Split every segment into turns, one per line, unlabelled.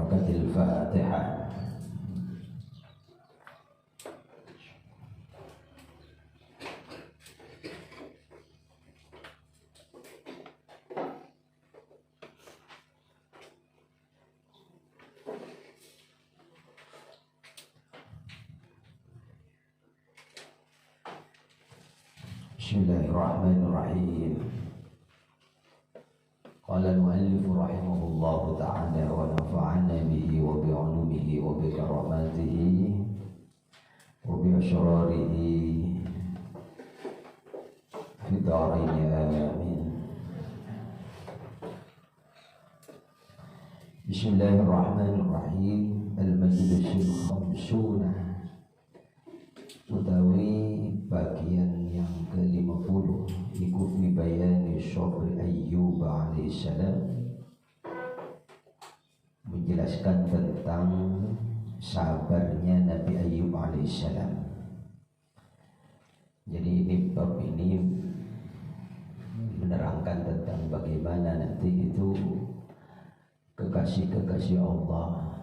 Barakatil Fatihah. Bismillahirrahmanirrahim. Qala al-muallif rahimahullahu ta'ala wa nafa'ana bihi wa bi'ulumihi wa bi karamatihi wa bi asrarihi fi darain amin. Bismillahirrahmanirrahim. Al-majlisul khamsuna, utawi bagian yang ke-50, iku fi bayani syabri Ayyub alaihissalam, menjelaskan tentang sabarnya Nabi Ayyub alaihissalam. Jadi ini bab ini menerangkan tentang bagaimana nanti itu kekasih-kekasih Allah,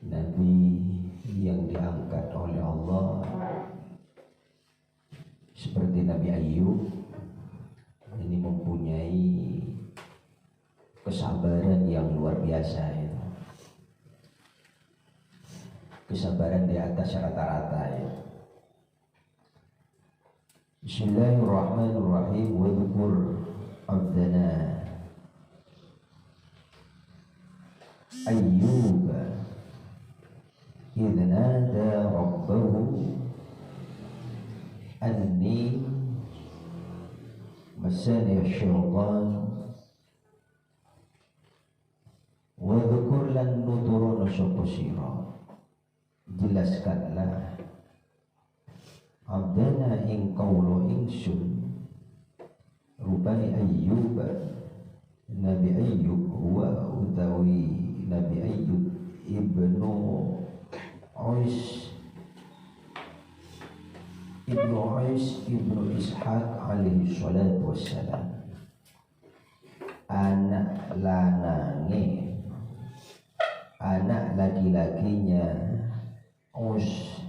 Nabi yang diangkat oleh Allah seperti Nabi Ayyub ini mempunyai kesabaran yang luar biasa itu. Kesabaran di atas rata-rata itu. Bismillahirrahmanirrahim. Wa dzkur abdana Ayyub idh nada rabbahu anni massani asy-syaitan wa dzkur lan nuturuna sapa. Jelaskanlah abdana ing kaula ingsun rupani Ayyub, Nabi Ayyub huwa utawi Nabi Ayyub ibnu Uis ibnu Ishaq alaihi salatu wassalam, anak lanange, anak laki-lakinya Uis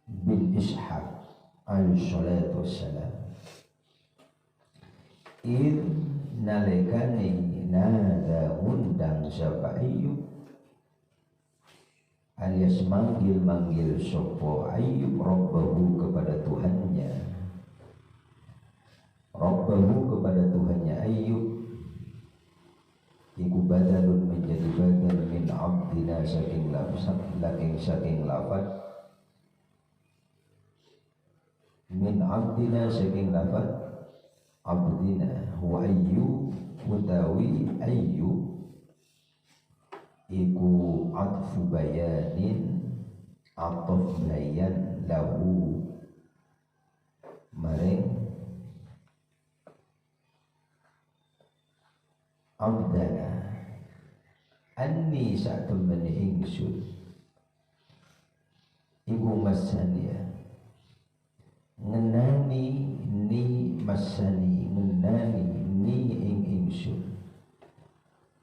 bin Ishaq alaihi salatu wassalam. Nalikane nada undang sapa Ayyub, alias manggil sopo Ayyub Rabbahu kepada Tuhannya. Rabbahu kepada Tuhannya Ayyub iku badalun, menjadi badal min abdina saking lafad min abdina saking lafad abdina wa Ayyub utawi Ayyub iku atfu bayanin, ataf bayan lahu maring abdana anni sa'temene ingsun iku masania ngenani ni masani ngenani ni ing ingsun.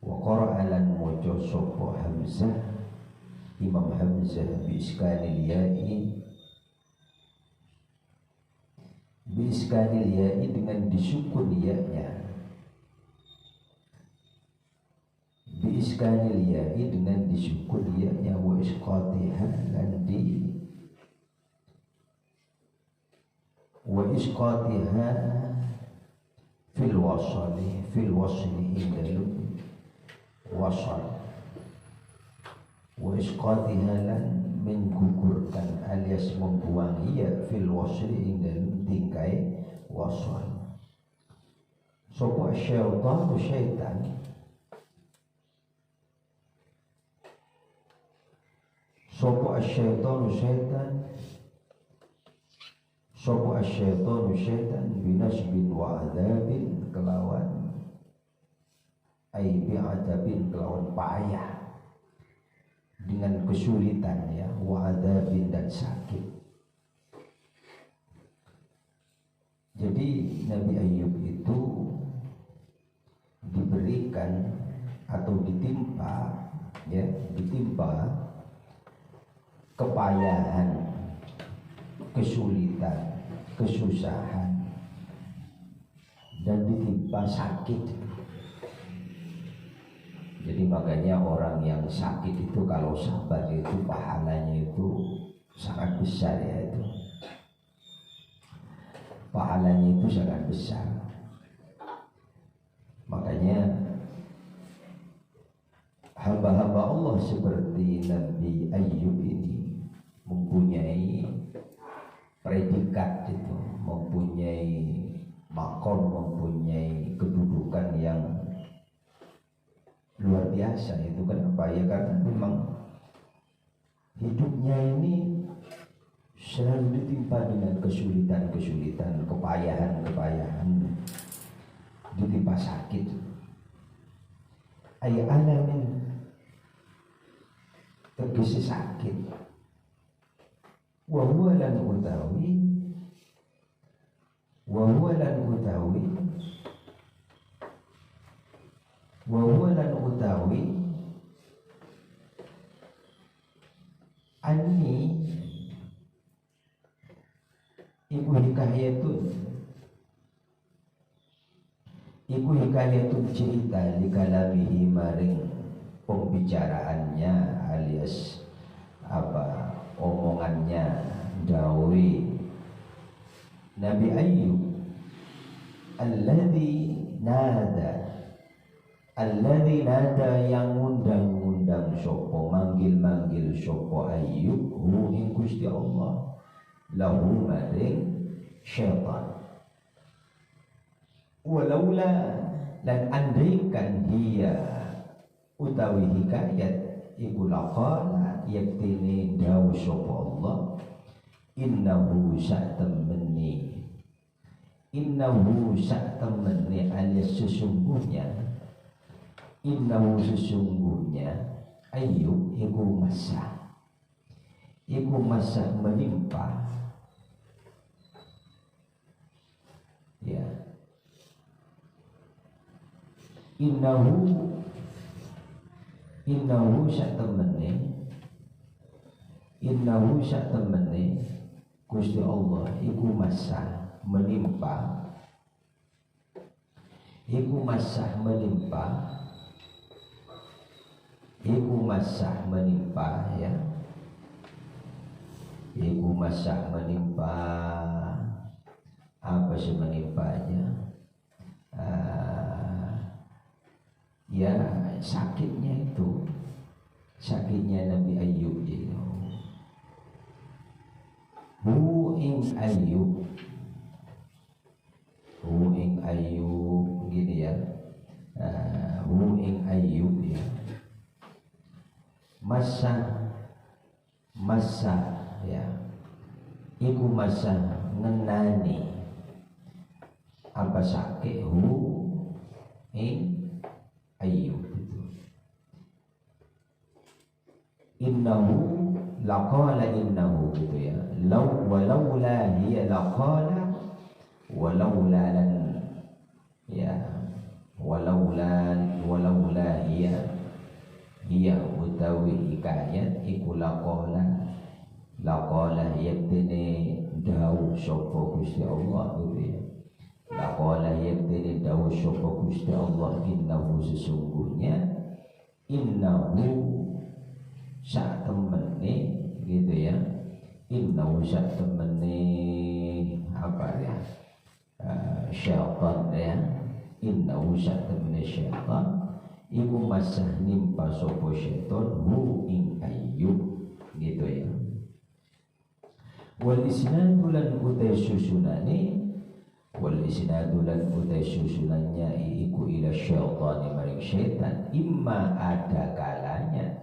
Wa qara'alan mojo sopo Hamzah, Imam Hamzah bi iskanil ya'i dengan disukun ya-nya, bi iskanil ya'i dengan disukun ya-nya, wa isqatiha lan di wa isqatiha fil wasli indalum wasal wa isqatiha lan menggugurkan alias membuang ia fil wasli ing dalam tingkai wasal. Sopo syaitan binasbin wa adabin, kelawan bi'adabin, kelawan payah, dengan kesulitan ya, wa adabin dan sakit. Jadi Nabi Ayyub itu diberikan atau ditimpa ya, ditimpa kepayahan, kesulitan, kesusahan, dan ditimpa sakit. Jadi makanya orang yang sakit itu kalau sabar itu pahalanya itu sangat besar ya, itu pahalanya itu sangat besar. Makanya hamba-hamba Allah seperti Nabi Ayyub ini mempunyai predikat itu, mempunyai makom, mempunyai kedudukan yang luar biasa. Itu kenapa? Ya karena memang hidupnya ini selalu ditimpa dengan kesulitan-kesulitan, kepayahan-kepayahan, ditimpa sakit. Ay alamin tegese sakit. Wa huwa lan utawi anni iku hikayatun cerita di kalamihi maring pembicaraannya alias apa omongannya dawe Nabi Ayyub alladzi nada yang ngundang-ngundang sopo, manggil-manggil sopo Ayyub hu ing Gusti Allah lahu maring syaitan. Walaula lan andaikan dia utawi hikayat iku laqala yaktini dawu sapa Allah innahu sa'tamani alias sesungguhnya Ayyub iku masa menimpa ya. Innahu sa'tamani Gusti Allah iku masa menimpa ya, apa sih menimpanya? Ya sakitnya Nabi Ayyub itu. Hu ing Ayyub gini ya. Hu ing Ayyub ya. Masa ya. Iku masa ngenani apa sakit hu ing Ayyub itu. Innahu laqala innahu gitu ya. Walaula hiya laqala walaula lan ya walaula hiya utawi hikayat iku laqala yaktini dawu sapa Gusti Allah gitu ya. Laqala yaktini dawu sapa Gusti Allah innahu sesungguhnya sak temene gitu ya. Innahu sak temene apa ya? Syaitan ya. Innahu sak temene syaitan iku masah nimpa sapa syaitan hu ing Ayyub gitu ya. Wal isnadu lan utai susunannya iku ila syaitani maring syaitan imma ada kalanya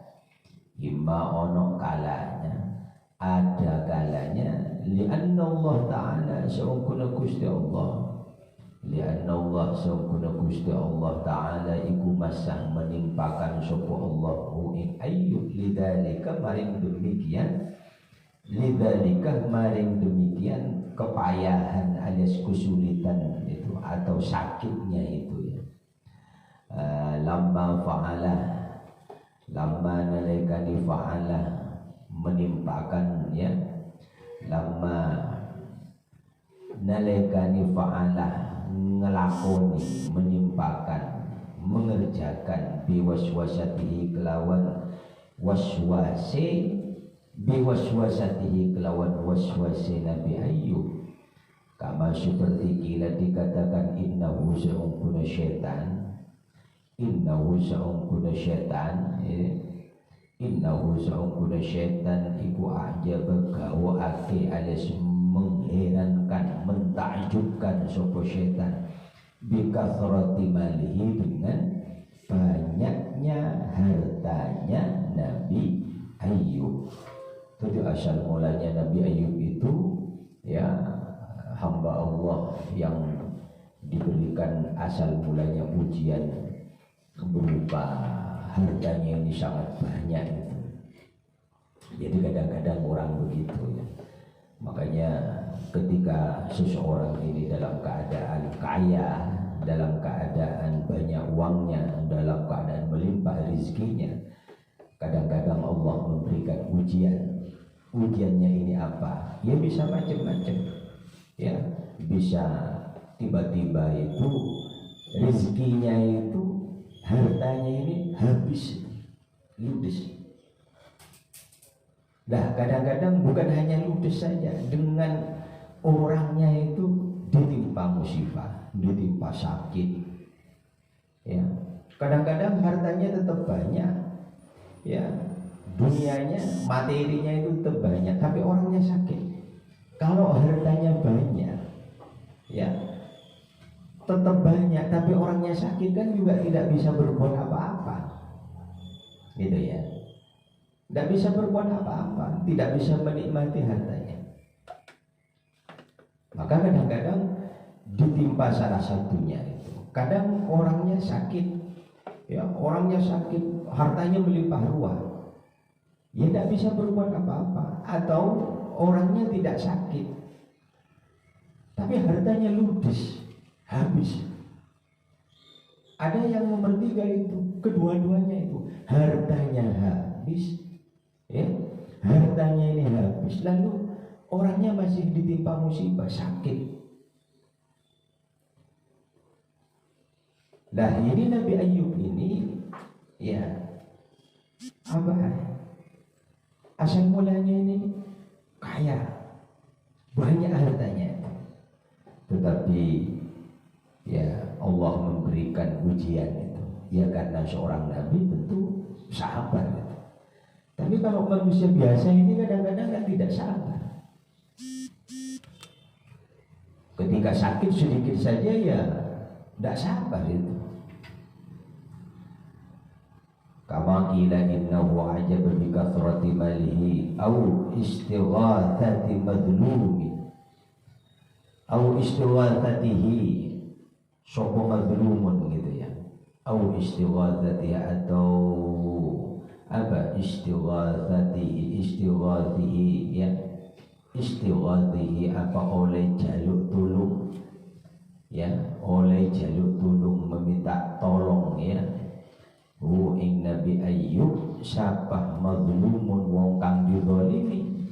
lianna Allah ta'ala sa'ungkuna Gusti Allah ta'ala iku masah menimpakan sapa Allah ing Ayyub lidzalika maring demikian kepayahan alias kesulitan itu atau sakitnya itu ya. lamma fa'ala, lamma nalikani fa'ala, menimpakan ya, lamma nalikani fa'ala, ngelakoni, menimpakan, mengerjakan, biwaswasatihi kelawan waswase, biwaswasatihi kelawan waswase Nabi Ayub. Kama seperti kila dikatakan innahu sa'ungkuna syaitan, innahu sa'ungkuna syaitan, innahu sa'ungkuna syaitan iku a'jaba wa aki alias mengherankan, mentakjubkan sopo syaitan bikathrati malihi, dengan banyaknya hartanya Nabi Ayub. Itu asal mulanya Nabi Ayub itu ya hamba Allah yang diberikan asal mulanya ujian berupa hartanya ini sangat banyak itu. Jadi kadang-kadang orang begitu ya. Makanya ketika seseorang ini dalam keadaan kaya, dalam keadaan banyak uangnya, dalam keadaan melimpah rezekinya, kadang-kadang Allah memberikan ujian. Ujiannya ini apa? Ya bisa macam-macam. Ya, bisa tiba-tiba itu rezekinya itu, hartanya ini habis, ludes. Nah, kadang-kadang bukan hanya ludes saja, dengan orangnya itu ditimpa musibah, ditimpa sakit. Ya, kadang-kadang hartanya tetap banyak, ya, dunianya, materinya itu tetap banyak, tapi orangnya sakit. Kalau hartanya banyak, ya, tetap banyak, tapi orangnya sakit kan juga tidak bisa berbuat apa-apa, gitu ya. Tidak bisa berbuat apa-apa, tidak bisa menikmati hartanya. Maka kadang-kadang ditimpa salah satunya itu. Kadang orangnya sakit, ya, orangnya sakit, hartanya melimpah ruah, ya tidak bisa berbuat apa-apa. Atau orangnya tidak sakit, tapi hartanya ludes, habis. Ada yang nomor 3 itu, kedua-duanya itu hartanya habis, ya, hartanya ini habis, lalu orangnya masih ditimpa musibah, sakit. Nah ini Nabi Ayub ini, ya, apa? Asal mulanya ini kaya, banyak hartanya, tetapi ya Allah memberikan ujian itu, ya karena seorang nabi tentu sabar gitu. Tapi kalau manusia biasa ini kadang-kadang kan tidak sabar. Ketika sakit sedikit saja ya tidak sabar itu. Kama qila innahu ajaba bi kathrati malihi aw istighathati madlumi aw istighathatihi sapa madlumun gitu ya, aw istighathatihi atau apa istighathatihi ya, istighathatihi apa oleh jaluk tulung ya, oleh jaluk tulung, meminta tolong ya. Ing Nabi Ayub sapah mazlumun wong kang dizalimi.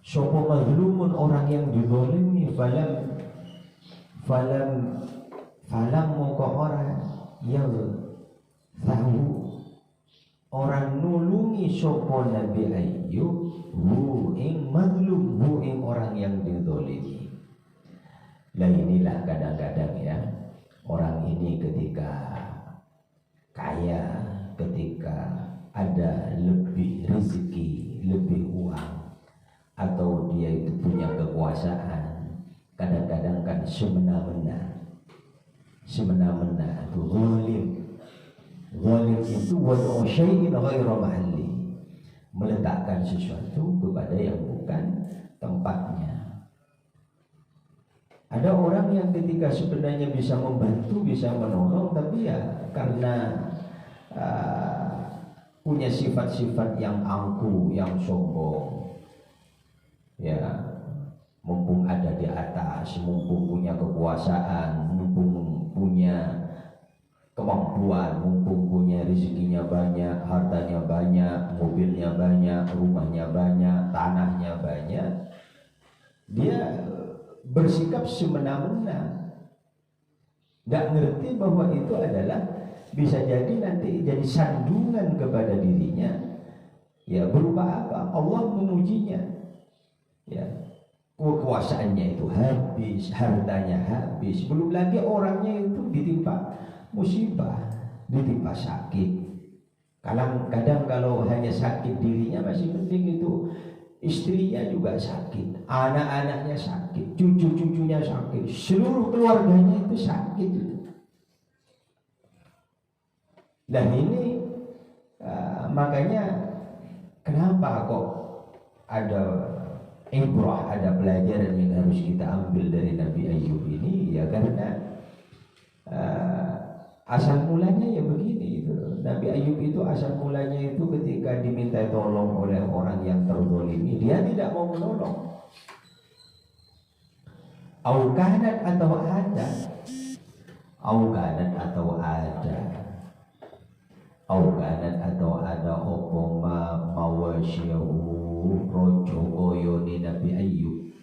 Sapa mazlumun, orang yang dizalimi, falam moko orang yang tahu orang nulungi sapa Nabi Ayub ing mazlum, ing orang yang dizalimi. Lah inilah kadang-kadang ya, orang ini ketika kaya, ketika ada lebih rezeki, lebih uang, atau dia itu punya kekuasaan, kadang-kadang kan semena-mena itu zalim. Zalim itu wad'u syai'in ghaira mahalli, meletakkan sesuatu kepada yang bukan tempatnya. Ada orang yang ketika sebenarnya bisa membantu, bisa menolong, tapi ya karena punya sifat-sifat yang angkuh, yang sombong, ya, mumpung ada di atas, mumpung punya kekuasaan, mumpung punya kemampuan, mumpung punya rezekinya banyak, hartanya banyak, mobilnya banyak, rumahnya banyak, tanahnya banyak, dia bersikap semena-mena, nggak ngerti bahwa itu adalah bisa jadi nanti jadi sandungan kepada dirinya. Ya, berupa apa? Allah mengujinya. Ya, kekuasaannya itu habis, hartanya habis, belum lagi orangnya itu ditimpa musibah, ditimpa sakit. Kadang kalau hanya sakit dirinya masih penting, itu istrinya juga sakit, anak-anaknya sakit, cucu-cucunya sakit, seluruh keluarganya itu sakit itu. Dan ini makanya kenapa kok ada ibrah, ada pelajaran yang harus kita ambil dari Nabi Ayyub ini, ya karena asal mulanya ya begini itu. Nabi Ayyub itu asal mulanya itu ketika diminta tolong oleh orang yang terzalimi, dia tidak mau menolong. Aukanat atau ada, aukanat atau ada, aukanat atau ada opoma mawasyahu rojo koyo ni Nabi Ayyub.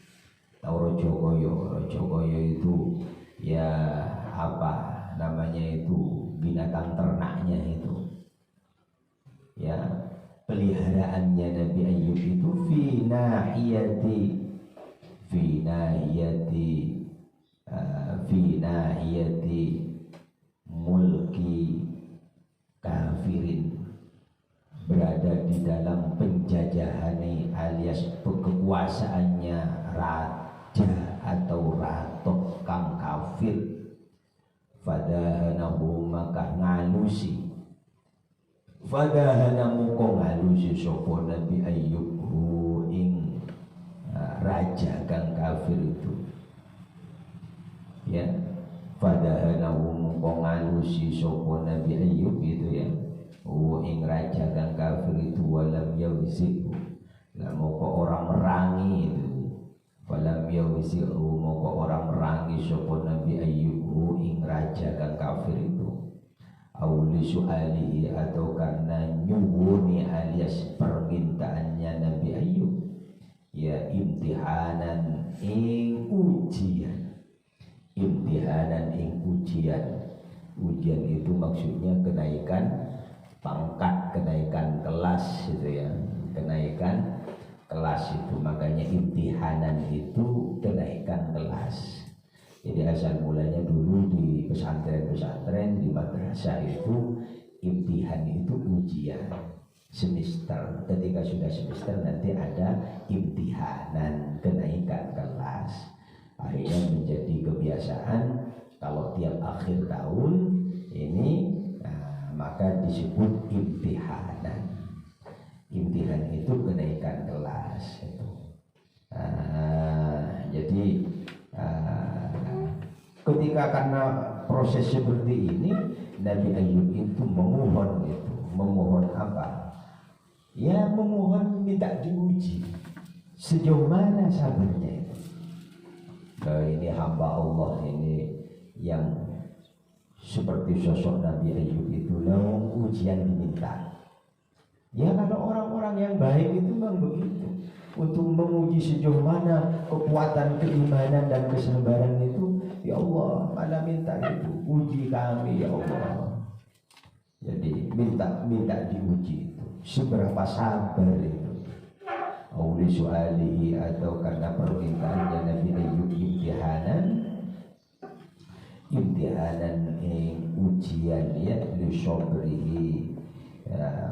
Tahu rojo koyo itu ya apa namanya itu, binatang ternaknya itu, ya peliharaannya Nabi Ayyub itu fi nahiyati mulki kafirin, berada di dalam penjajahani alias kekuasaannya raja atau ratu kang kafir. Fadahanahu maka ngalusi, fadahanamu ko ngalusi sopo Nabi Ayyub ing raja kang kafir itu, ya. Fadahanahu ko ngalusi sopo Nabi Ayyub itu, ya, ing raja kang kafir itu. Walam yawzi'u, lah moko orang merangi itu. Walam yawzi'u, moko orang merangi sopo Nabi Ayyub ing raja kang kafir itu. Auli su'alihi, atau karena nyuwuni alias permintaannya Nabi Ayyub, ya imtihanan ing ujian. Imtihanan ing ujian. Ujian itu maksudnya kenaikan pangkat, kenaikan kelas itu, ya, kenaikan kelas itu. Makanya imtihanan itu kenaikan kelas. Jadi asal mulanya dulu di pesantren-pesantren, di madrasah itu imtihan itu ujian semester. Ketika sudah semester nanti ada imtihanan, kenaikan kelas. Akhirnya menjadi kebiasaan kalau tiap akhir tahun ini maka disebut imtihanan. Imtihan itu kenaikan kelas itu. Jadi ketika karena proses seperti ini, Nabi Ayyub itu memohon apa? Ya memohon minta diuji sejauh mana sabarnya itu. Nah, ini hamba Allah ini yang seperti sosok Nabi Ayyub itu, lalu ujian diminta. Ya kalau orang-orang yang baik itu memang begitu. Untuk menguji sejauh mana kekuatan keimanan dan kesabaran itu, ya Allah, mana minta itu, uji kami ya Allah. Jadi minta diuji itu, seberapa sabar itu. Auli su'alihi, atau karena permintaannya Nabi Ayyub imtihanan ujian, ya, li sobrihi,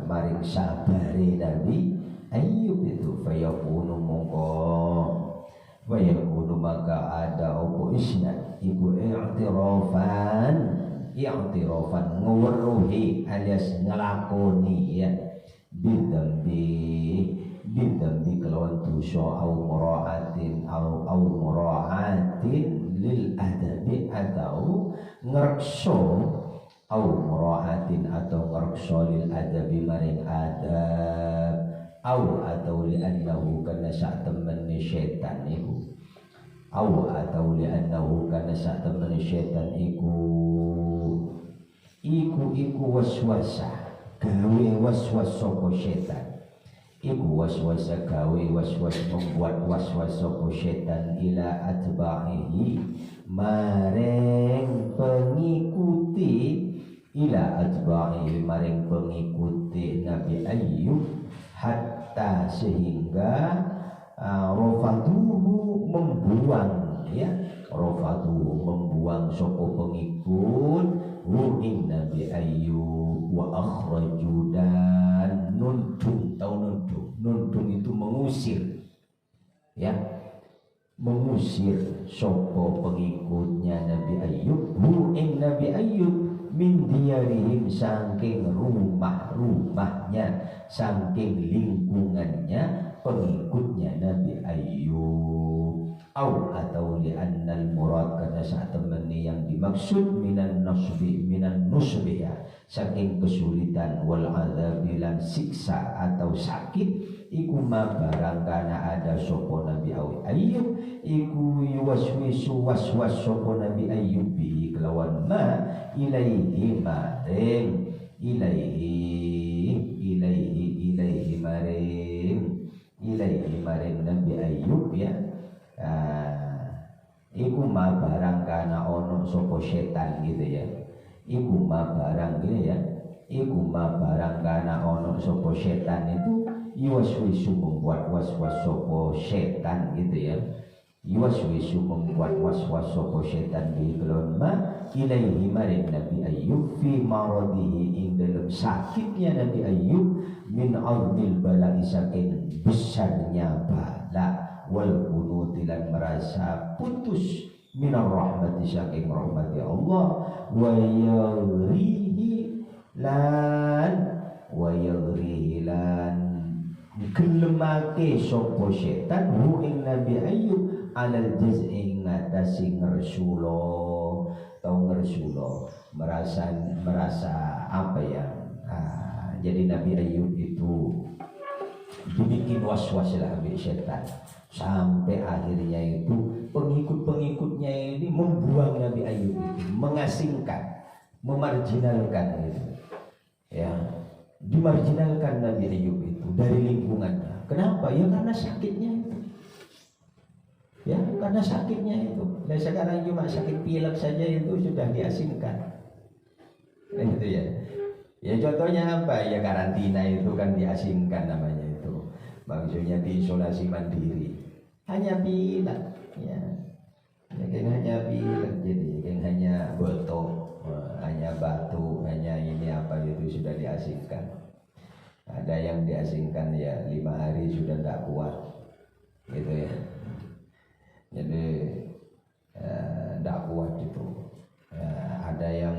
maring sabari Nabi Ayyub itu. Fayakunu maka ada opo isnad ibu i'tirafan nguweruhi alias ngelakoni, ya, bidambi kelawan dosa au mura'atin lil adabi, atau ngerekso au mura'atin, atau ngerekso lil adabi maring adab, atau li'annahu kana sak temene setan iku, atau li'annahu kana sak temene setan iku iku waswasa gawe waswas sapa setan. Iku waswasa gawe waswas membuat waswas sapa setan ila atba'ihi maring pengikuti ila atba'ihi maring pengikuti Nabi Ayyub hatta sehingga rofaduhu membuang ya rofaduhu membuang sapa pengikut ing Nabi Ayyub wa akhraju dan nundung itu mengusir ya mengusir sapa pengikutnya Nabi Ayyub ing Nabi Ayyub min diyarihim saking rumahnya saking lingkungannya pengikutnya Nabi Ayyub atau li'annal murad karena saat temannya yang dimaksud minan nusbi ya saking kesulitan wal adzabi lan siksa atau sakit iku ma barang kana ada sapa Nabi Ayyub iku yuwaswisu waswas sapa Nabi Ayyub bi kelawan ma ilaihi maring maring Nabi Ayyub ya iku ma barang kana ono sapa setan gitu ya iku ma barang gitu ya iku ma barang kana ono sapa setan itu yuwaswisu membuat waswas sapa setan gitu ya yuwaswisu membuat waswas sapa setan bi kelama ilaihi maring Nabi Ayyub fi maradihi ing dalam sakitnya Nabi Ayyub min azmil bala'i saking besarnya bala wal kunutilan merasa putus minar rahmati saking rahmati Allah wa yaghrihi lan gelemake sapa setan hu ing Nabi Ayyub alal jaz'i ngatasi ngersulo atau ngersulo merasa apa ya jadi Nabi Ayyub itu dibikin was-was lah oleh setan sampai akhirnya itu pengikut-pengikutnya ini membuang Nabi Ayyub itu mengasingkan memarginalkan itu ya dimarginalkan Nabi Ayyub itu dari lingkungannya. Kenapa? Ya karena sakitnya itu ya karena sakitnya itu dan sekarang cuma sakit pilek saja itu sudah diasingkan itu ya ya contohnya apa ya karantina itu kan diasingkan namanya itu maksudnya diisolasi mandiri hanya pilek ya hanya pilek jadi hanya botok hanya batu hanya ini apa itu sudah diasingkan ada yang diasingkan ya 5 hari sudah tidak kuat gitu ya jadi tidak kuat itu ada yang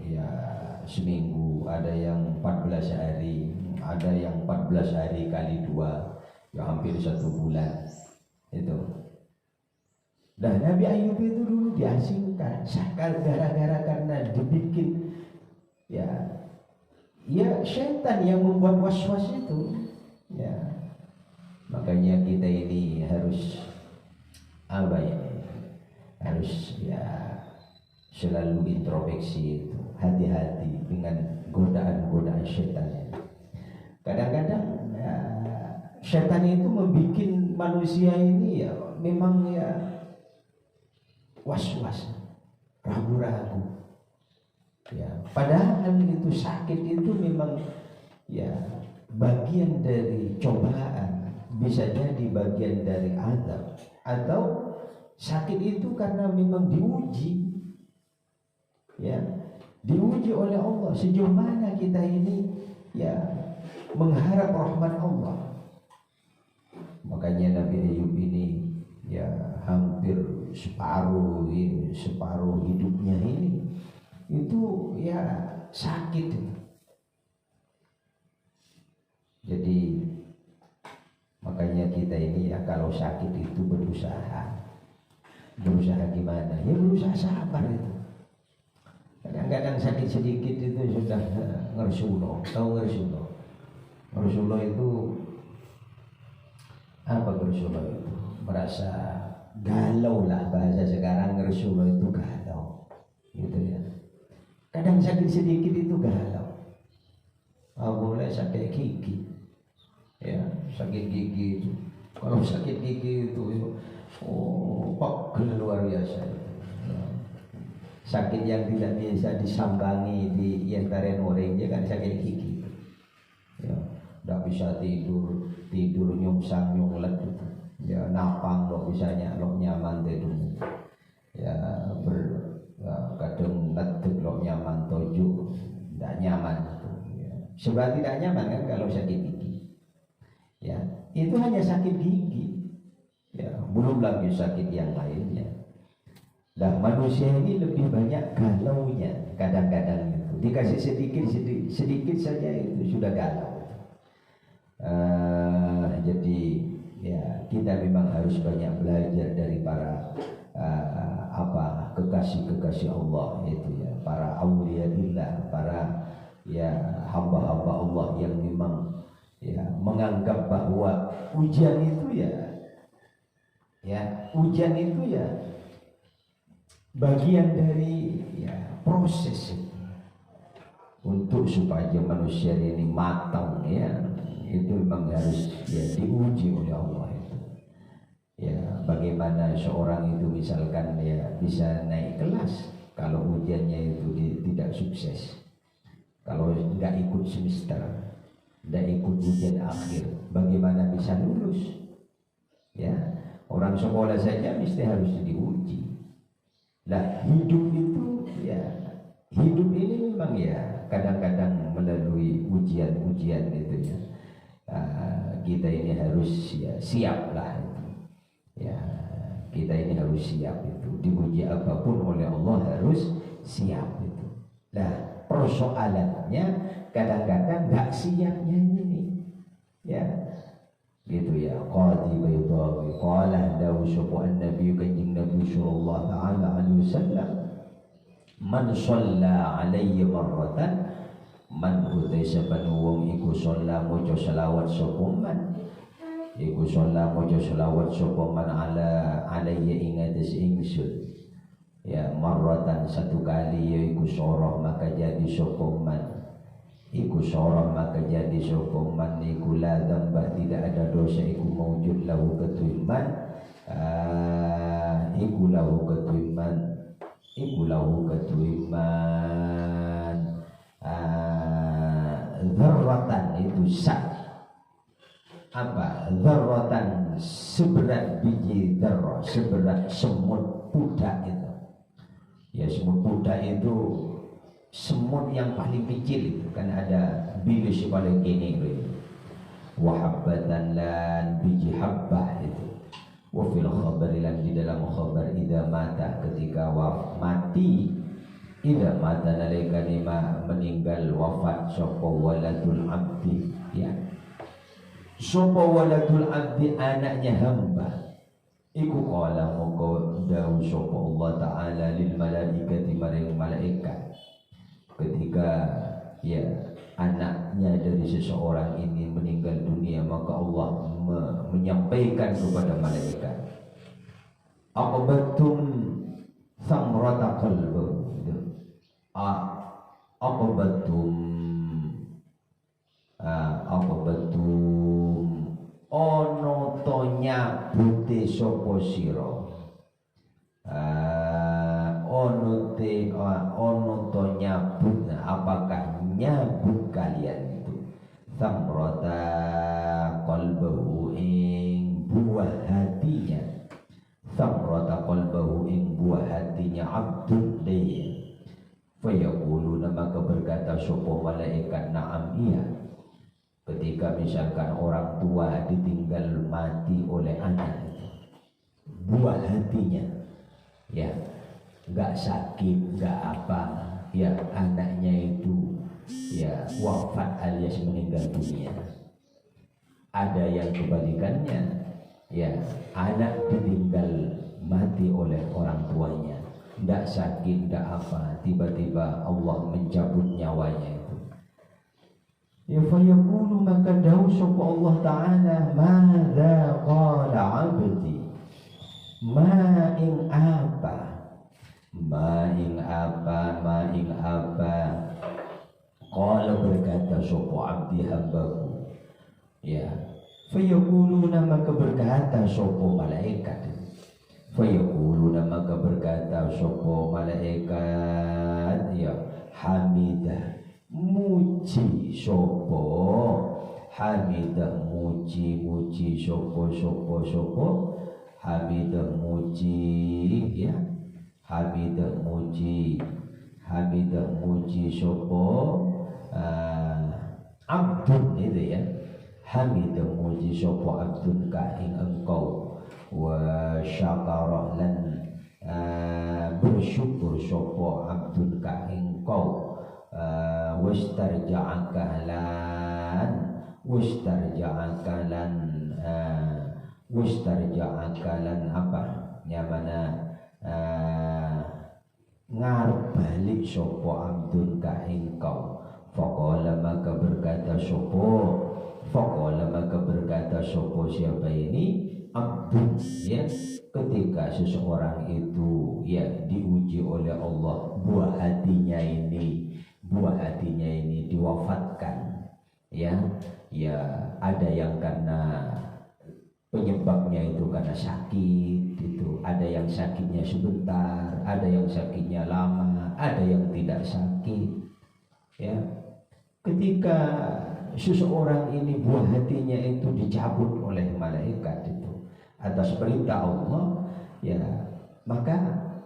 ya seminggu ada yang 14 hari ada yang 14 hari kali 2 ya hampir 1 bulan itu. Dan Nabi Ayyub itu dulu diasingkan gara-gara karena dibikin ya setan yang membuat was-was itu ya makanya kita ini harus apa ya harus ya selalu introspeksi itu hati-hati dengan godaan-godaan setan. Kadang-kadang ya, setan itu membuat manusia ini ya memang ya was-was, ragu-ragu. Ya, padahal itu sakit itu memang ya bagian dari cobaan, bisa jadi bagian dari azab atau sakit itu karena memang diuji. Ya, diuji oleh Allah sejauh mana kita ini ya mengharap rahmat Allah. Makanya Nabi Ayyub ini ya hampir separuh hidupnya ini itu ya sakit. Jadi makanya kita ini ya kalau sakit itu berusaha gimana? Ya berusaha sabar itu. Kadang-kadang sakit sedikit itu sudah ngersulo. Tahu ngersulo? Ngersulo itu apa ngersulo itu? Merasa galau lah bahasa sekarang ngersulo itu galau. Gitu ya. Kadang sakit sedikit itu galau. Mulai sakit gigi, ya sakit gigi itu. Kalau sakit gigi itu, pegel luar biasa. Sakit yang tidak bisa disambangi di antara orang dia kan sakit gigi. Ya, tidak bisa tidur nyungsang nyunglet gitu. Ya napang lo bisanya lo nyaman tidur. Ya kadang ngetik lo nyaman tojuk, tidak nyaman. Sebab tidak nyaman kan kalau sakit gigi. Ya, itu hanya sakit gigi. Ya, belum lagi sakit yang lainnya. Dan manusia ini lebih banyak galaunya kadang-kadang itu. Dikasih sedikit saja itu sudah galau. Jadi ya kita memang harus banyak belajar dari para kekasih-kekasih Allah itu ya, para auliyaillah, para ya hamba-hamba Allah yang memang ya menganggap bahwa ujian itu ujian itu ya bagian dari ya proses untuk supaya manusia ini matang ya, itu memang harus ya diuji oleh Allah itu. Ya bagaimana seorang itu misalkan ya bisa naik kelas kalau ujiannya itu tidak sukses. Kalau nggak ikut semester, nggak ikut ujian akhir, bagaimana bisa lulus? Ya, orang sekolah saja mesti harus diuji. Nah, hidup itu ya, hidup ini memang ya kadang-kadang melalui ujian-ujian itu ya. Kita ini harus ya siap lah itu. Ya, kita ini harus siap itu. Diuji apapun oleh Allah harus siap itu. Nah, persoalannya kadang-kadang nggak siapnya ini ya gitu ya. Qadi Baydawi qala dawu syubuhan Nabi kanjeng Nabi sallallahu ta'ala alaihi wasallam man shalla alayya marratan man utai saban wong iku shalla mojo selawat sapa man iku shalla mojo selawat sapa man alayya ing atas ingsun ya marratan satu kali yaiku soroh maka jadi sokoman iku soroh maka jadi sokoman iku la dambah tidak ada dosa iku mawujud lahu ketuiman iku lahu ketuiman dzarratan itu dzarratan seberat biji dzarrah, seberat semut pudak itu. Ya semut pudak itu semut yang paling kecil itu kan ada bilis paling gini itu. Wahabbatan lan biji habbah itu. Wa fil khabari lan di dalam khabar idza mata ketika mati idza mata nalika meninggal wafat sapa waladul abdi ya. Sapa waladul abdi anaknya hamba. Iku qala moko dawu sapa Allah taala lil malaikati maring malaikat ketika ya anaknya dari seseorang ini meninggal dunia maka Allah menyampaikan kepada malaikat aqbatum samrata qalbu aqbatum ono to nyabute sapa sira ono to nyabut apakah nyabut kalian itu samrata qalbahu ing buah hatinya samrata qalbahu ing buah hatinya abdul day fayaquluna maka berkata sapa malaikat na'am iya. Ketika misalkan orang tua ditinggal mati oleh anak itu, buah hatinya ya nggak sakit nggak apa ya anaknya itu ya wafat alias meninggal dunia. Ada yang kebalikannya ya anak ditinggal mati oleh orang tuanya nggak sakit nggak apa tiba-tiba Allah mencabut nyawanya. Ya fayaqulu maka dawu sapa Allah taala madza qala abdi ma ing apa Maing apa qala berkata sapa abdi hambaku ya fayaquluna maka berkata sapa malaikat fayaquluna maka berkata sapa malaikat ya hamidah muji sapa hamidah muji sapa hamidah muji ya hamidah muji sapa abdun itu ya hamidah muji sapa abdun ka ing engkau wa syakara lan bersyukur sapa abdun ka ing engkau wastarja'aka lan apa nyamana ngarep balik sapa abdun ka engkau faqala maka berkata sapa siapa ini abdun ya ketika seseorang itu ya diuji oleh Allah buah hatinya ini diwafatkan ya ada yang karena penyebabnya itu karena sakit itu ada yang sakitnya sebentar ada yang sakitnya lama ada yang tidak sakit ya ketika seseorang ini buah hatinya itu dicabut oleh malaikat itu atas perintah Allah ya maka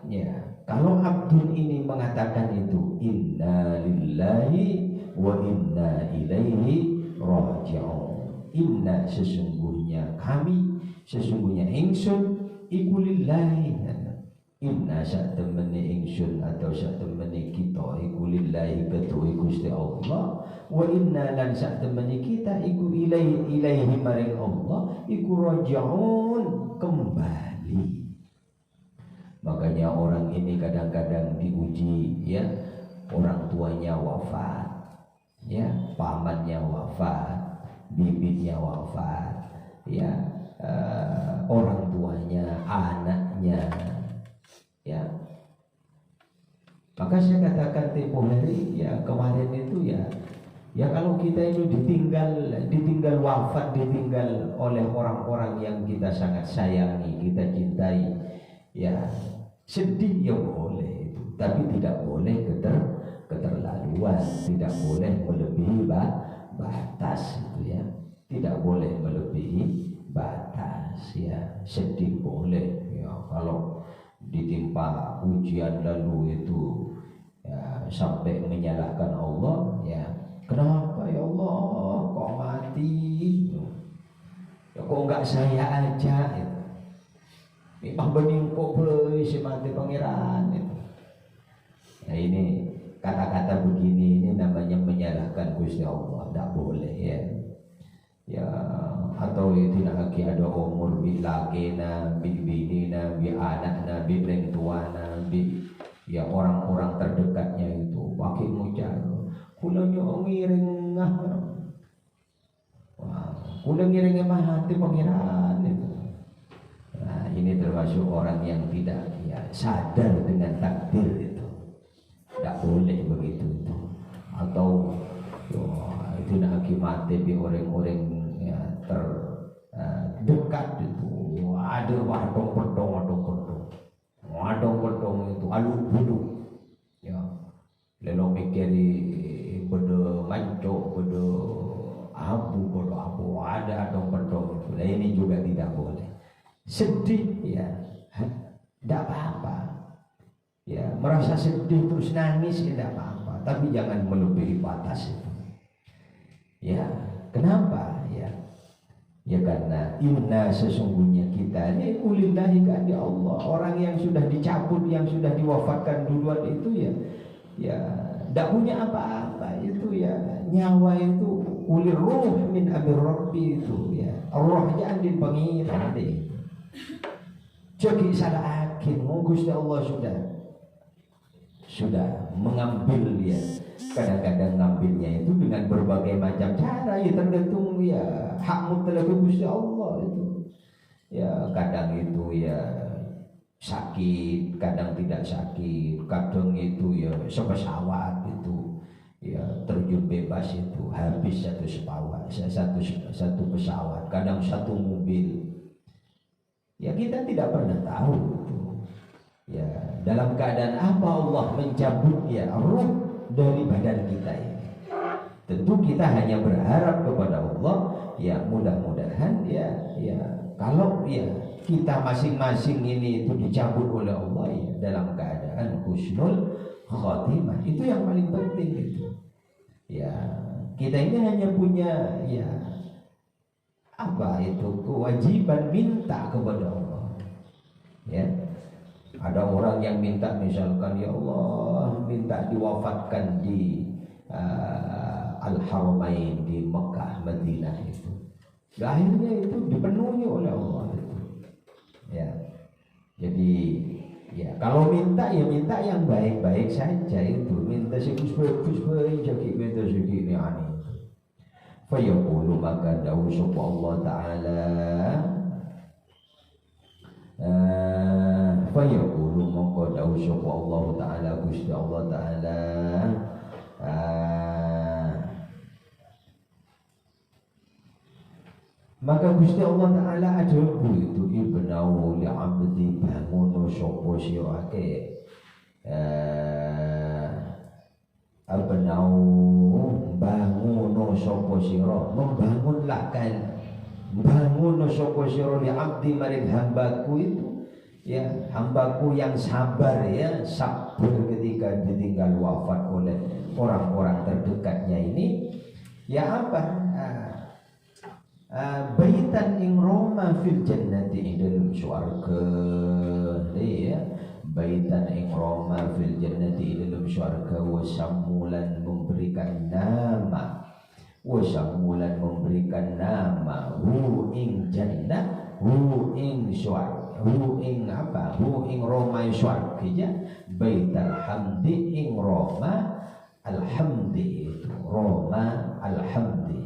ya kalau abdun ini mengatakan itu inna lillahi wa inna ilaihi raji'un inna sesungguhnya ingsun iku lillahi inna sak temene ingsun atau sak temene kita iku lillahi ketuwe Gusti Allah wa inna lan sak temene kita iku ilaihi maring Allah iku raji'un kembali. Makanya orang ini kadang-kadang diuji ya orang tuanya wafat ya pamannya wafat bibitnya wafat ya orang tuanya anaknya ya maka saya katakan tempoh hari ya kemarin itu ya kalau kita itu ditinggal wafat ditinggal oleh orang-orang yang kita sangat sayangi kita cintai ya sedih ya boleh itu tapi tidak boleh keterlaluan tidak boleh melebihi batas itu ya tidak boleh melebihi batas ya sedih boleh ya kalau ditimpa ujian lalu itu ya sampai menyalahkan Allah ya kenapa ya Allah kok mati ya kok enggak saya aja ya. Memang bening kok boleh si mati pangeran ya. Ya ini kata-kata begini ini namanya menyalahkan Gusti Allah tidak boleh ya ya atau itu lagi ada umur bi lagena bi binina bi anakna bi rentuana bi ya orang-orang terdekatnya itu pakai mujar kulanya ngiring kula ngiring hati pangeran itu. Nah ini termasuk orang yang tidak ya sadar dengan takdir itu tidak boleh begitu itu atau itu nak mati bi orang-orang ya terdekat itu ada wadong pedong itu alu budu ya lelo mikiri beda manco beda abu ada wadong pedong itu lah ini juga tidak boleh sedih ya tidak apa-apa ya merasa sedih terus nangis tidak apa-apa tapi jangan melebihi batas itu ya kenapa ya karena inna sesungguhnya kita ini kulillahi kepada Allah orang yang sudah dicabut yang sudah diwafatkan duluan itu ya tidak punya apa-apa itu ya nyawa itu ulir ruh min amir rabbi itu ya rohnya andin pengiran deh jadi salah akhir Gusti Allah sudah mengambil dia kadang-kadang ngambilnya itu dengan berbagai macam cara ya tergantung ya hak mutlak Gusti Allah itu ya kadang itu ya sakit, kadang tidak sakit, kadang itu ya sepesawat itu ya terjun bebas itu habis satu pesawat, kadang satu mobil. Ya kita tidak pernah tahu itu. Ya dalam keadaan apa Allah mencabut ya ruh dari badan kita ini. Tentu kita hanya berharap kepada Allah ya mudah-mudahan ya kalau ya kita masing-masing ini itu dicabut oleh Allah ya dalam keadaan husnul khotimah, itu yang paling penting itu. Ya kita ini hanya punya ya apa itu kewajiban minta kepada Allah. Ya ada orang yang minta misalkan ya Allah minta diwafatkan di Al-Haramain di Mekah Madinah itu. Akhirnya itu dipenuhi oleh Allah itu. Ya. Jadi ya kalau minta ya minta yang baik-baik saja itu. Minta segus-segus jadi minta segini ani. Fa yaqulu maka dawu sapa Allah taala fa yaqulu maka dawu sapa Allah taala Gusti Allah taala maka Gusti Allah Ta'ala ajabu itu ibnau li'abdi bangun sopo sirake abnau bangun sopo siro membangunlah kan bangun sopo siro li'abdi maring hambaku itu ya hambaku yang sabar ya sabar ketika ditinggal wafat oleh orang-orang terdekatnya ini ya apa baitan ing Roma fil jannati ing dalam syurga ya baitan ing Roma fil jannati ing dalam syurga wasamulan memberikan nama wasamulan memberikan nama hu ing jannah hu ing syurga hu ing apa hu ing Roma syurga ya baital hamdi ing Roma alhamdi itu Roma alhamdi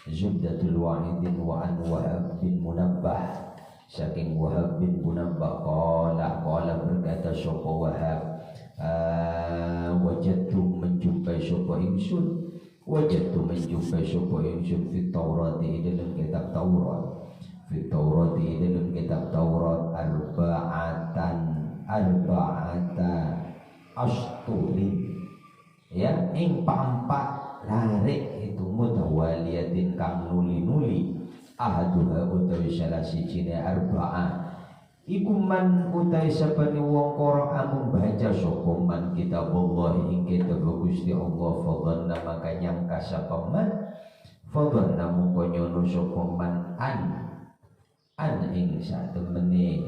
Zubdatul Wahidin wa an Wahab bin Munabbah saking Wahab bin Munabbah qala berkata sapa Wahab wajadtu menjumpai sapa ingsun wajadtu menjumpai sapa ingsun fit Taurat dalam kitab Taurat fit Taurat dalam kitab Taurat arba'ata asturin ya ing paempat larik itu mutawaliyatin kang nuli-nuli ahaduha utawi salah sijine arba'ah iku man utawi sapane wong qara membaca sapa man kitabullah ing kitab Gusti Allah fadhanna maka nyangka sapa man fadhanna mongko nyono sapa man an ing satemene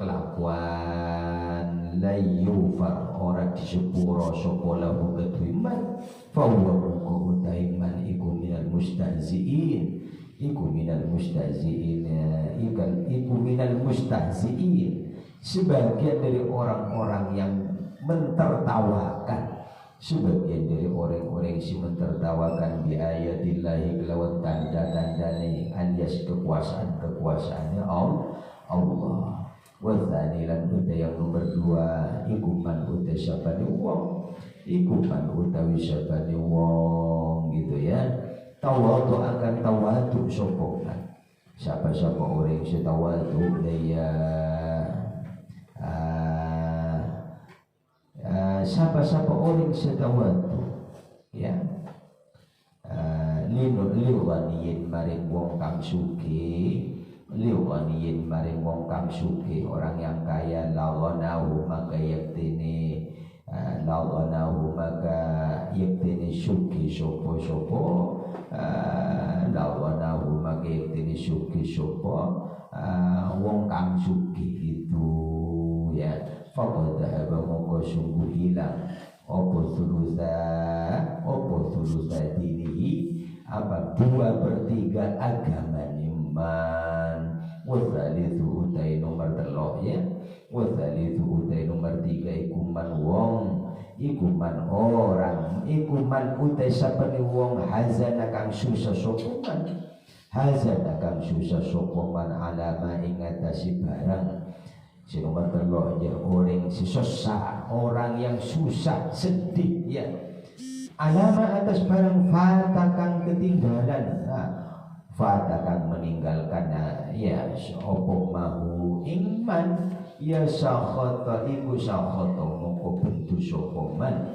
kelakuan layufar ora disepuro sapa lahu kedhiman fa huwa mungko utaiman iku minal mustahziin iku minal mustahziin sebagian dari orang-orang yang mentertawakan sebagian dari orang-orang yang mentertawakan bi ayatillahi kelawan tanda-tandane alias kekuasaannya Allah. Wasani lan utai yang nomor 2 ikuman utai syabani wong ikuman utawi syabani wong gitu ya tawadu akan tawadu sokongan siapa-siapa orang yang tawadu dia siapa-siapa orang yang tawadu ya liwaniyin maring wong kang sugih liwaniyin maring wong kang sugih orang yang kaya lawanahu maka yaktini lawanahu maka yaktini sugih sopo lawanahu maka yaktini sugih sopo wong kang sugih itu ya faqad dhahaba mongko sungguh hilang opo sulusa dinihi apa 2/3 agama iman wasalisu utai nomor 3 ya wasalisu utai nomor 3 ikuman wong ikuman orang ikuman utai sapane wong hazana kang susah sopoman hazana kang susah sopoman alama ingatasi barang Si nomor telu aja orang si susah, orang yang susah, sedih ya. Alama atas barang fatakan ketinggalan. Fatakan meninggalkan ya opo mahu iman ya sakhata iku sakhata moko bentu sapa man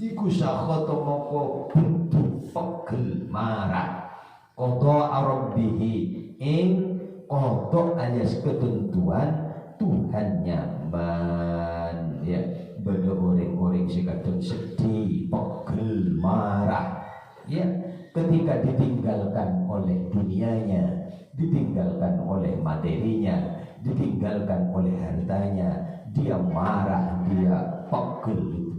iku sakhata moko bentu pegel marah qada rabbihi ing qada alias ketentuan Tuhannya man ya bagi orang-orang sekadang sedih pegel marah ya ketika ditinggalkan oleh dunianya, ditinggalkan oleh materinya, ditinggalkan oleh hartanya, dia marah, dia pegel.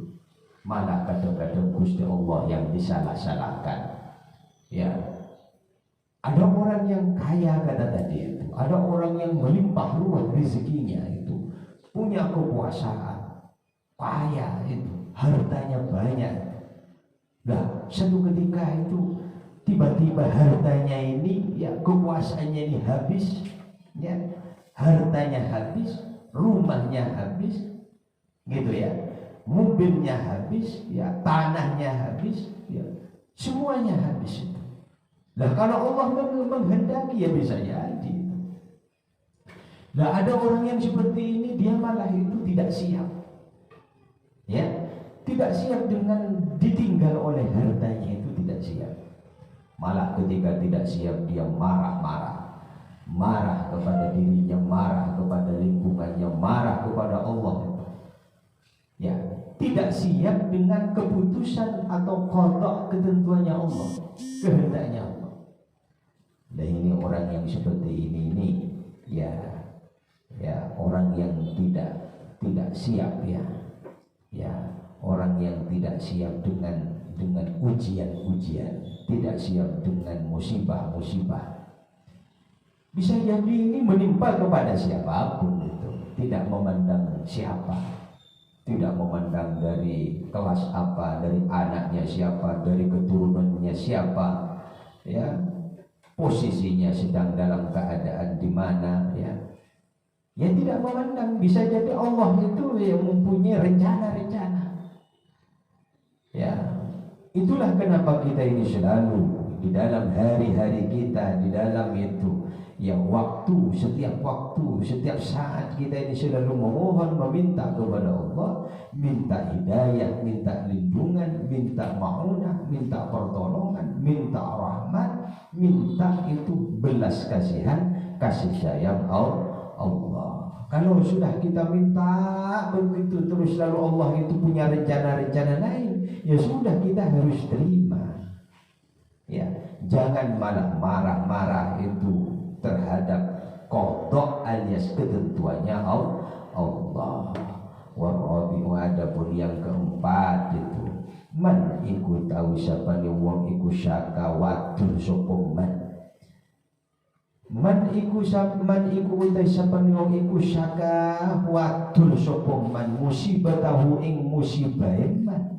Mana kadang-kadang Gusti Allah yang disalah-salahkan. Ya, ada orang yang kaya kata tadi itu, ada orang yang melimpah ruah rezekinya itu, punya kekuasaan, kaya itu, hartanya banyak. Nah, satu ketika itu tiba-tiba hartanya ini, ya kekuasaannya ini habis, ya hartanya habis, rumahnya habis, gitu ya, mobilnya habis, ya tanahnya habis, ya semuanya habis itu. Nah kalau Allah menghendaki ya bisa jadi. Nah ada orang yang seperti ini dia malah itu tidak siap, ya tidak siap dengan ditinggal oleh hartanya itu tidak siap. Malah ketika tidak siap dia marah-marah, marah kepada dirinya, marah kepada lingkungannya, marah kepada Allah. Ya, tidak siap dengan keputusan atau qada ketentuannya Allah, kehendaknya Allah. Dan ini orang yang seperti ini ya orang yang tidak siap ya orang yang tidak siap dengan ujian-ujian, tidak siap dengan musibah-musibah. Bisa jadi ini menimpa kepada siapapun itu, tidak memandang siapa, tidak memandang dari kelas apa, dari anaknya siapa, dari keturunannya siapa, ya posisinya sedang dalam keadaan di mana, ya tidak memandang. Bisa jadi Allah itu yang mempunyai rencana-rencana. Ya, itulah kenapa kita ini selalu di dalam hari-hari kita, di dalam itu yang setiap waktu, setiap saat kita ini selalu memohon, meminta kepada Allah, minta hidayah, minta lindungan, minta ma'unah, minta pertolongan, minta rahmat, minta itu belas kasihan, kasih sayang Allah. Kalau sudah kita minta begitu terus lalu Allah itu punya rencana-rencana lain, ya sudah kita harus terima. Ya, jangan malah marah-marah itu terhadap qada alias ketentuannya Allah. Warabi'u adapun yang keempat itu man iku tahu siapa ni wong iku syaka wadul sapa man iku utai sapa ni wong iku syaka wadul sapa man musibatahu ing musibahe man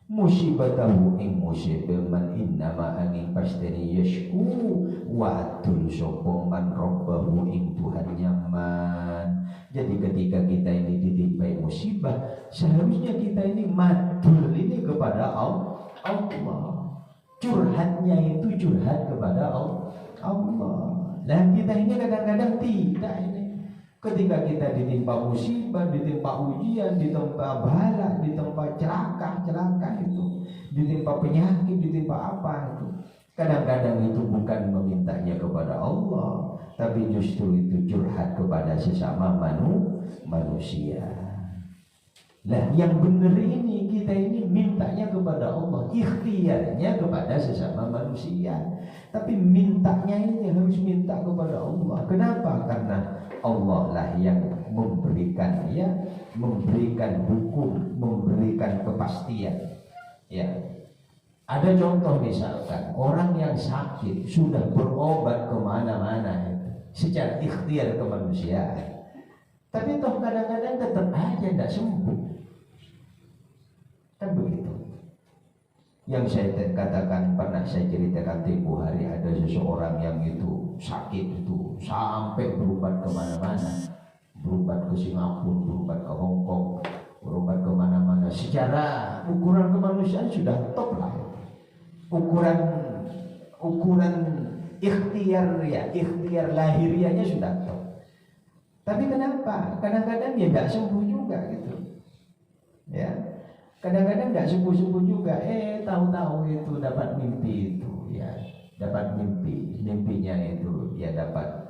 musibatahu ing musibah man innama angin pasteni yashku wadul sapa man rabbahu ing Tuhannya man. Jadi ketika kita ini ditimpai musibah, seharusnya kita ini madul ini kepada Allah. Curhatnya itu curhat kepada Allah. Dan kita ini kadang-kadang tidak ini. Ketika kita ditimpa musibah, ditimpa ujian, ditimpa bala, ditimpa celaka itu, ditimpa penyakit, ditimpa apa itu, kadang-kadang itu bukan memintanya kepada Allah, tapi justru itu curhat kepada sesama manusia. Nah, yang benar ini kita ini mintanya kepada Allah, ikhtiarnya kepada sesama manusia. Tapi mintanya ini harus minta kepada Allah. Kenapa? Karena Allah lah yang memberikan hukum, memberikan kepastian. Ya. Ada contoh misalkan orang yang sakit sudah berobat kemana-mana secara ikhtiar kemanusiaan, tapi toh kadang-kadang tetap aja tidak sembuh. Kan begitu. Yang saya katakan, pernah saya ceritakan tempo hari, ada seseorang yang itu sakit itu sampai berobat kemana-mana, berobat ke Singapura, berobat ke Hong Kong, berobat ke mana-mana. Secara ukuran kemanusiaan sudah top lah. Ukuran ikhtiar lahiriahnya sudah top. Tapi kenapa? Kadang-kadang ya nggak sembuh juga gitu. Ya, kadang-kadang nggak sembuh juga. Tahu-tahu itu dapat mimpi itu, ya, dapat mimpinya itu, ya dapat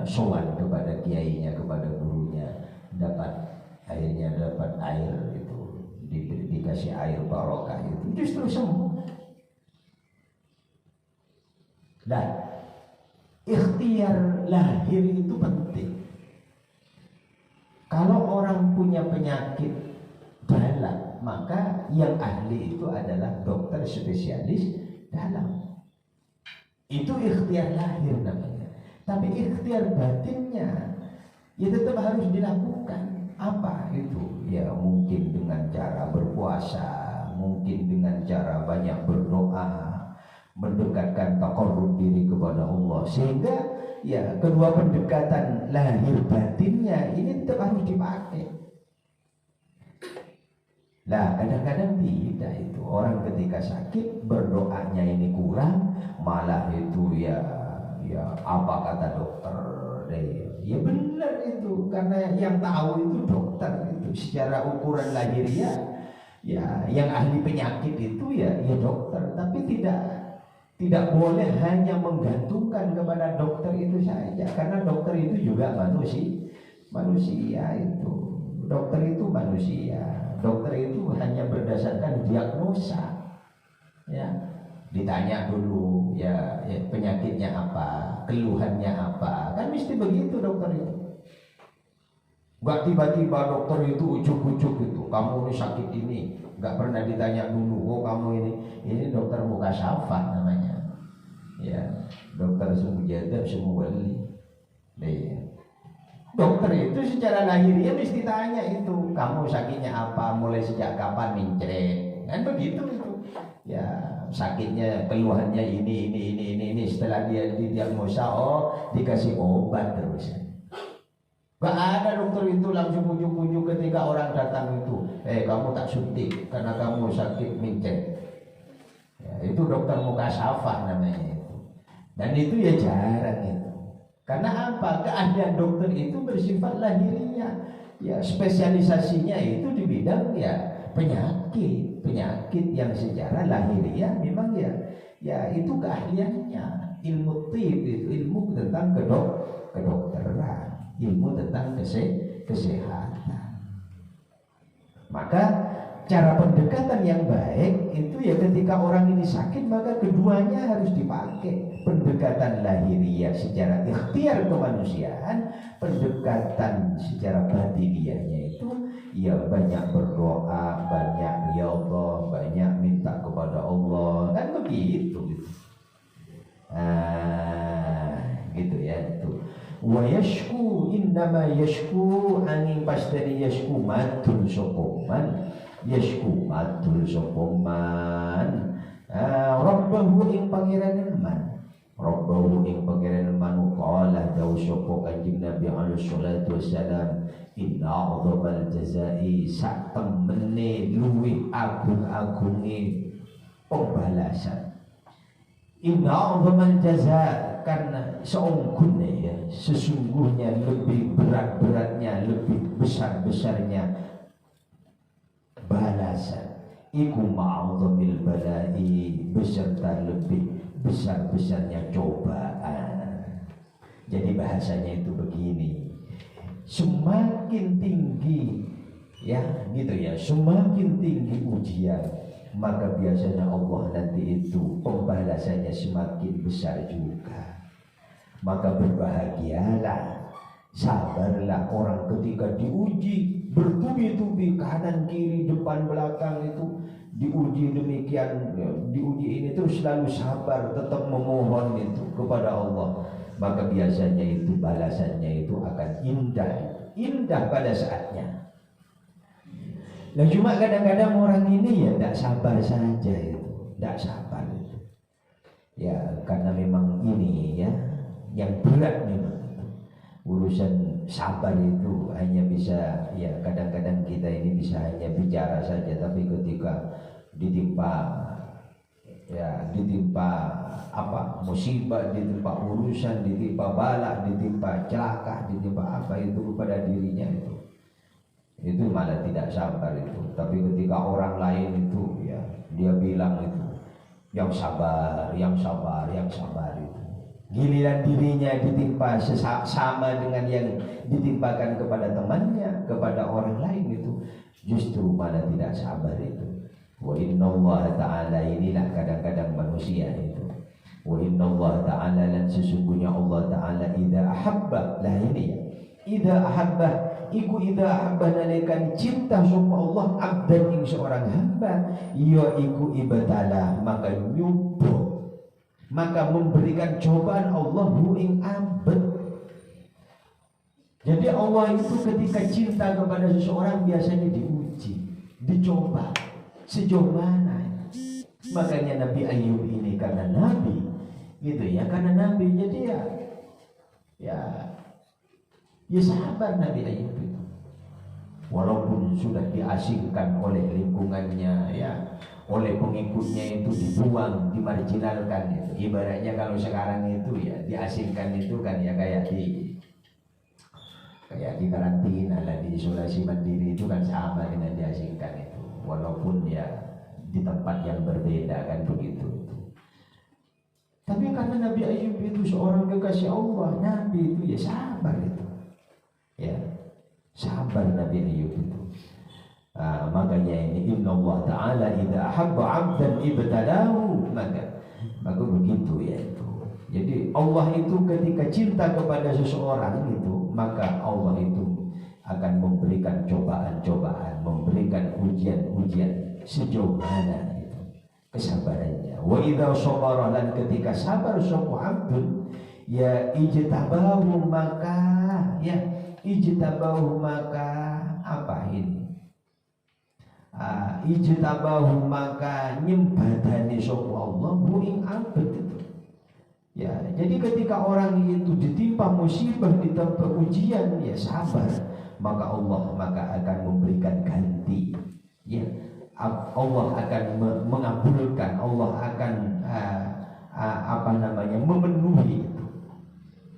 sowan kepada kiainya, kepada gurunya, akhirnya dapat air itu, dikasih air barokah itu, justru sembuh. Dan ikhtiar lahir itu penting. Kalau orang punya penyakit dalam, maka yang ahli itu adalah dokter spesialis dalam. Itu ikhtiar lahir namanya. Tapi ikhtiar batinnya ya tetap harus dilakukan. Apa itu? Ya mungkin dengan cara berpuasa, mungkin dengan cara banyak berdoa, mendekatkan taqarrub diri kepada Allah, sehingga ya kedua pendekatan lahir batinnya ini tetap harus dipakai. Nah, kadang-kadang tidak itu. Orang ketika sakit berdoanya ini kurang, malah itu ya apa kata dokter, ya benar itu, karena yang tahu itu dokter itu. Secara ukuran lahiriah ya yang ahli penyakit itu ya dokter, tapi tidak boleh hanya menggantungkan kepada dokter itu saja, karena dokter itu juga manusia itu. Dokter itu manusia. Dokter itu hanya berdasarkan diagnosa. Ya, ditanya dulu ya penyakitnya apa, keluhannya apa. Kan mesti begitu dokter itu. Enggak tiba-tiba dokter itu ujuk-ujuk itu, kamu ini sakit ini, enggak pernah ditanya dulu, oh kamu ini dokter muka syafah namanya. Ya, dokter semua jadab, semua wali. Ya. Dokter itu secara lahiriah mesti tanya itu, kamu sakitnya apa, mulai sejak kapan mincret, kan begitu itu. Ya, sakitnya keluhannya ini. Setelah dia didiagnosa, dikasih obat terus. Gak ada dokter itu langsung ujuk-ujuk ketika orang datang itu, kamu tak suntik karena kamu sakit mincret. Ya, itu dokter muka syafah namanya itu. Dan itu ya jarang itu. Karena apa? Keahlian dokter itu bersifat lahiriah. Ya, spesialisasinya itu di bidang ya penyakit yang secara lahiriah memang ya itu keahliannya. Ilmu tib itu ilmu tentang kedokteran, ilmu tentang kesehatan. Maka cara pendekatan yang baik itu ya ketika orang ini sakit, maka keduanya harus dipakai. Pendekatan lahiriah secara ikhtiar kemanusiaan, pendekatan secara batiniahnya itu ya banyak berdoa, banyak riyadhah, banyak minta kepada Allah, kan begitu gitu. Gitu ya itu. Wa yashku innama yashku angin pasteri yashku matul sokoman, yashku matul sokoman rabbahu ing pangeran man, rabbahu ing pangeran man qala dawu sapa kanjeng Nabi alaihi salatu wassalam, inna a'dhamal jazai sak temene luwih agung-agunge pembalasan. Inna a'dhamal jazaa, karena seungguhnya ya, sesungguhnya lebih berat-beratnya, lebih besar-besarnya balasan iku ma'adhamil balai, beserta lebih besar-besarnya cobaan. Jadi bahasanya itu begini, semakin tinggi ya gitu ya, semakin tinggi ujian, maka biasanya Allah nanti itu pembalasannya semakin besar juga. Maka berbahagialah, sabarlah orang ketika diuji bertubi-tubi kanan kiri depan belakang itu diuji demikian, diuji ini terus selalu sabar, tetap memohon itu kepada Allah, maka biasanya itu balasannya itu akan indah pada saatnya. Nah cuma kadang-kadang orang ini ya tidak sabar saja itu, tidak sabar itu. Ya karena memang ini ya yang berat memang urusan sabar itu hanya bisa, ya kadang-kadang kita ini bisa hanya bicara saja, tapi ketika ditimpa apa musibah, ditimpa urusan, ditimpa bala, ditimpa celaka, ditimpa apa itu kepada dirinya itu malah tidak sabar itu. Tapi ketika orang lain itu ya dia bilang itu yang sabar, yang sabar, yang sabar itu, giliran dirinya ditimpa sama dengan yang ditimpakan kepada temannya, kepada orang lain itu justru malah tidak sabar itu. Wa innallaha ta'ala, inilah kadang-kadang manusia itu. Wa innallaha ta'ala, dan sesungguhnya Allah Ta'ala idza ahabba, lah ini ya, idza ahabba iku idza ahabba nalikan cinta sapa Allah abdan ing seorang hamba, ya iku ibtalah, maka nyubuh, maka memberikan cobaan Allah hu ing abad. Jadi Allah itu ketika cinta kepada seseorang biasanya diuji, dicoba sejauh mana. Makanya Nabi Ayub ini karena Nabi gitu ya, karena Nabi jadi ya sabar Nabi Ayub itu, walaupun sudah diasingkan oleh lingkungannya ya, oleh pengikutnya itu dibuang, dimarginalkan itu. Ibaratnya kalau sekarang itu ya diasingkan itu kan ya kayak di karantina lah, di isolasi mandiri itu kan sama dengan diasingkan itu, walaupun ya di tempat yang berbeda kan begitu. Tapi karena Nabi Ayub itu seorang kekasih Allah, Nabi itu ya sabar itu. Ya, sabar Nabi Ayub itu. Makanya ini Inna Allah Ta'ala idza ahabba 'abdan ibtalahu, maka begitu ya itu. Jadi Allah itu ketika cinta kepada seseorang itu, maka Allah itu akan memberikan cobaan-cobaan, memberikan ujian-ujian sejauh mana itu kesabarannya. Wa idza sabara, dan ketika sabar sapa 'abdun ya ijtabahu, maka ya ijtabahu, maka apa ini? Ijtabahu, maka nyembadani sapa Allah ing abad itu. Ya, jadi ketika orang itu ditimpa musibah, ditimpa ujian, ya sabar, maka Allah akan memberikan ganti. Ya, Allah akan mengabulkan, Allah akan memenuhi itu.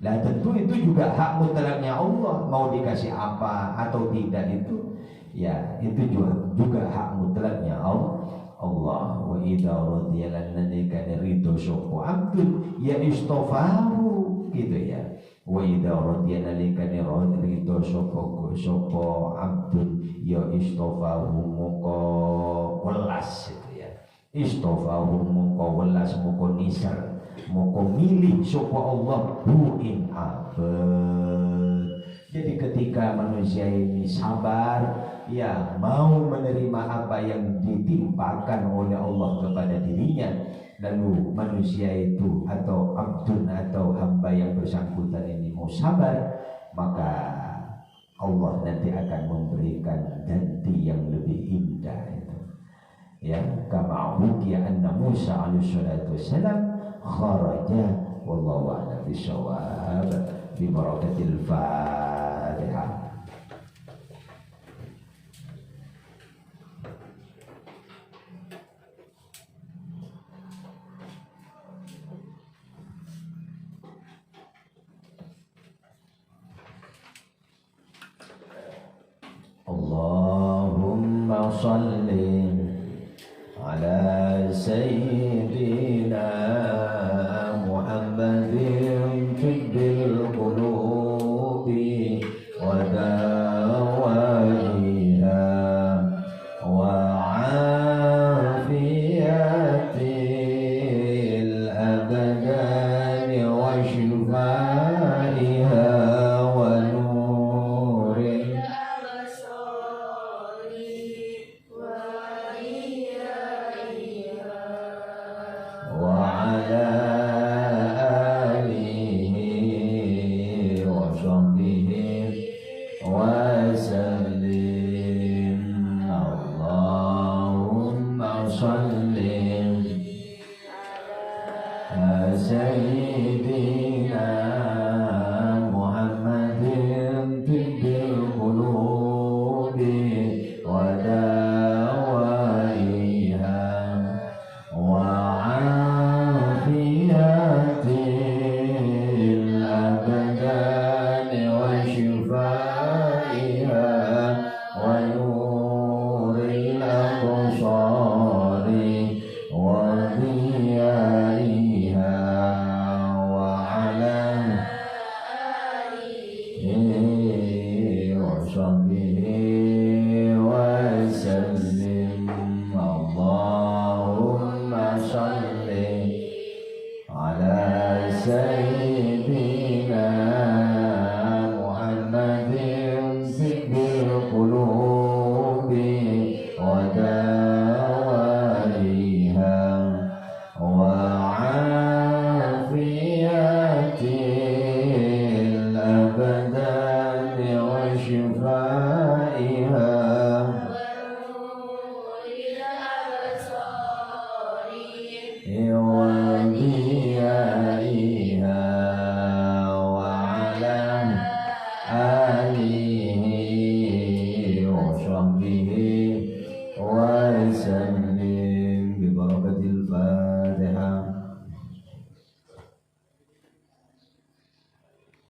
Nah tentu itu juga hak mutlaknya Allah, mau dikasih apa atau tidak itu, ya itu juga hak mutlaknya Allah. Wa idza radiya lannaka ridho sapa abdun ya istofahu, gitu ya. Wa idza radiya lannaka ridho sapa abdun ya istofahu, moko welas itu ya. Istofahu moko welas, moko nisar, moko milih sapa Allah hu ing abad. Jadi ketika manusia ini sabar, ya mau menerima apa yang ditimpakan oleh Allah kepada dirinya, lalu manusia itu atau abdun atau hamba yang bersangkutan ini mau sabar, maka Allah nanti akan memberikan ganti yang lebih indah itu. Ya, kama hukiya anna Musa alaihi salatu wassalam kharaja, wallahu a'lam bishawab, bi barakatil Fatihah. Allahumma shalli ala sayyidina Muhammadin tibbil qulubi wa dawaiha wa afiyatil abdani wa shifaiha wa nurin Sayyidi